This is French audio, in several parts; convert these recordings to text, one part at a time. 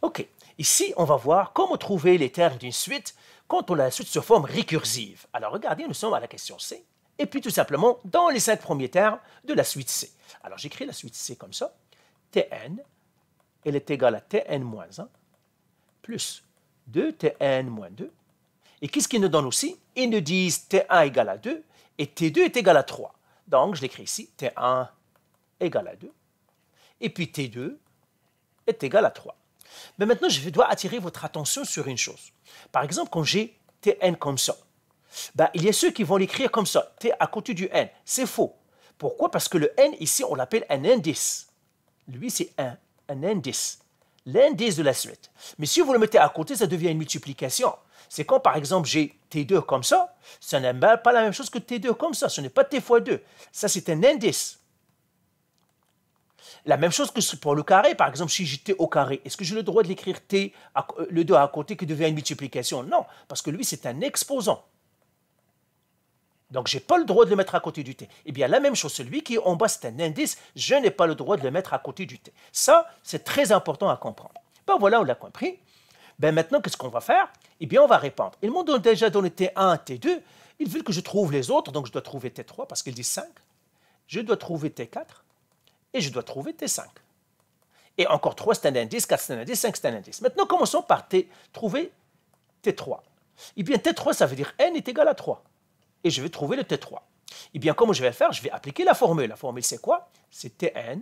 OK. Ici, on va voir comment trouver les termes d'une suite quand on a la suite sous forme récursive. Alors, regardez, nous sommes à la question C. Et puis, tout simplement, dans les 5 premiers termes de la suite C. Alors, j'écris la suite C comme ça. Tn, elle est égale à Tn moins 1 plus 2Tn moins 2. Et qu'est-ce qu'ils nous donnent aussi? Ils nous disent T1 égale à 2 et T2 est égal à 3. Donc, je l'écris ici, T1 égale à 2. Et puis T2 est égal à 3. Mais maintenant, je dois attirer votre attention sur une chose. Par exemple, quand j'ai Tn comme ça, il y a ceux qui vont l'écrire comme ça, T à côté du N. C'est faux. Pourquoi? Parce que le N, ici, on l'appelle un indice. Lui, c'est un indice. L'indice de la suite. Mais si vous le mettez à côté, ça devient une multiplication. C'est quand, par exemple, j'ai T2 comme ça, ça n'est pas la même chose que T2 comme ça. Ce n'est pas T fois 2. Ça, c'est un indice. La même chose que pour le carré, par exemple, si j'ai T au carré, est-ce que j'ai le droit de l'écrire T, le 2 à côté, qui devient une multiplication? Non, parce que lui, c'est un exposant. Donc, je n'ai pas le droit de le mettre à côté du T. Eh bien, la même chose, celui qui est en bas, c'est un indice, je n'ai pas le droit de le mettre à côté du T. Ça, c'est très important à comprendre. Voilà, on l'a compris. Maintenant, qu'est-ce qu'on va faire? Eh bien, on va répondre. Ils m'ont déjà donné T1, T2. Ils veulent que je trouve les autres, donc je dois trouver T3 parce qu'ils disent 5. Je dois trouver T4 et je dois trouver T5. Et encore 3, c'est un indice, 4, c'est un indice, 5, c'est un indice. Maintenant, commençons par trouver T3. Eh bien, T3, ça veut dire N est égal à 3. Et je vais trouver le T3. Eh bien, comment je vais le faire? Je vais appliquer la formule. La formule, c'est quoi? C'est Tn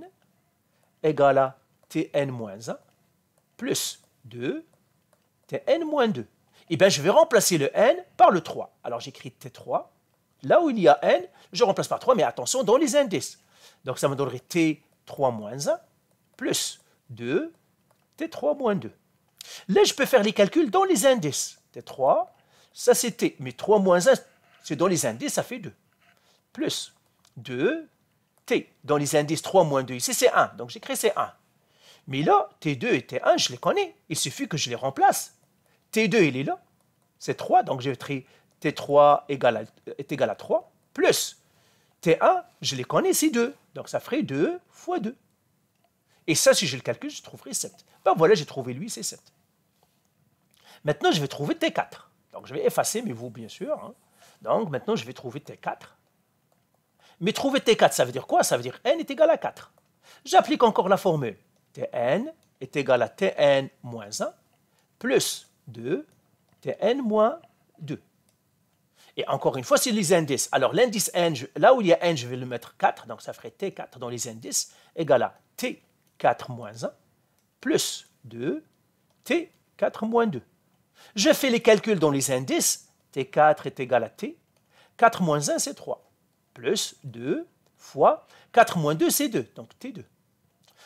égale à Tn moins 1 plus 2 Tn moins 2. Eh bien, je vais remplacer le n par le 3. Alors, j'écris T3. Là où il y a n, je remplace par 3, mais attention, dans les indices. Donc, ça me donnerait T3 moins 1 plus 2 T3 moins 2. Là, je peux faire les calculs dans les indices. T3, ça c'est T, mais 3 moins 1, c'est dans les indices, ça fait 2. Plus 2 T. Dans les indices, 3 moins 2, ici c'est 1, donc j'écris c'est 1. Mais là, T2 et T1, je les connais. Il suffit que je les remplace. T2, il est là. C'est 3, donc j'ai T3 est égal à 3, plus T1, je les connais, c'est 2. Donc ça ferait 2 fois 2. Et ça, si je le calcule, je trouverai 7. Voilà, j'ai trouvé lui, c'est 7. Maintenant, je vais trouver T4. Donc je vais effacer, mais vous, bien sûr. Donc maintenant, je vais trouver T4. Mais trouver T4, ça veut dire quoi? Ça veut dire N est égal à 4. J'applique encore la formule. Tn est égal à Tn moins 1 plus 2 Tn moins 2. Et encore une fois, c'est les indices. Alors l'indice N, là où il y a N, je vais le mettre 4, donc ça ferait T4 dans les indices, égal à T4 moins 1 plus 2 T4 moins 2. Je fais les calculs dans les indices, T4 est égal à T, 4 moins 1 c'est 3, plus 2 fois 4 moins 2 c'est 2, donc T2.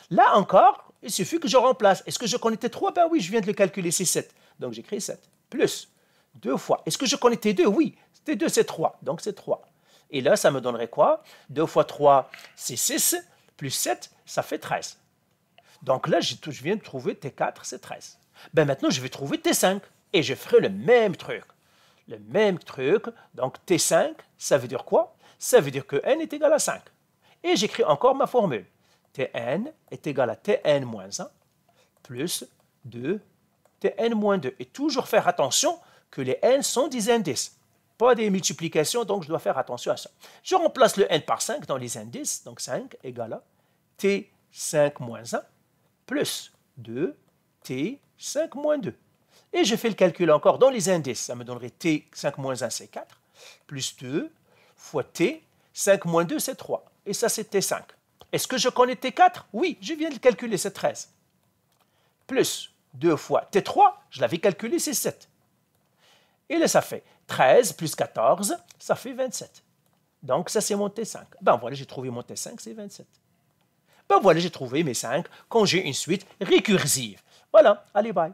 Là encore, il suffit que je remplace. Est-ce que je connais T3? Ben oui, je viens de le calculer, c'est 7. Donc j'écris 7. Plus 2 fois. Est-ce que je connais T2? Oui. T2, c'est 3. Donc c'est 3. Et là, ça me donnerait quoi? 2 fois 3, c'est 6. Plus 7, ça fait 13. Donc là, je viens de trouver T4, c'est 13. Maintenant, je vais trouver T5. Et je ferai le même truc. Le même truc. Donc T5, ça veut dire quoi? Ça veut dire que N est égal à 5. Et j'écris encore ma formule. Tn est égal à Tn moins 1 plus 2 Tn moins 2. Et toujours faire attention que les N sont des indices, pas des multiplications, donc je dois faire attention à ça. Je remplace le N par 5 dans les indices, donc 5 égale à T5 moins 1 plus 2 T5 moins 2. Et je fais le calcul encore dans les indices, ça me donnerait T5 moins 1 c'est 4, plus 2 fois T5 moins 2 c'est 3. Et ça c'est T5. Est-ce que je connais T4? Oui, je viens de le calculer, c'est 13. Plus 2 fois T3, je l'avais calculé, c'est 7. Et là, ça fait 13 plus 14, ça fait 27. Donc, ça, c'est mon T5. Voilà, j'ai trouvé mon T5, c'est 27. Voilà, j'ai trouvé mes 5 quand j'ai une suite récursive. Voilà, allez, bye.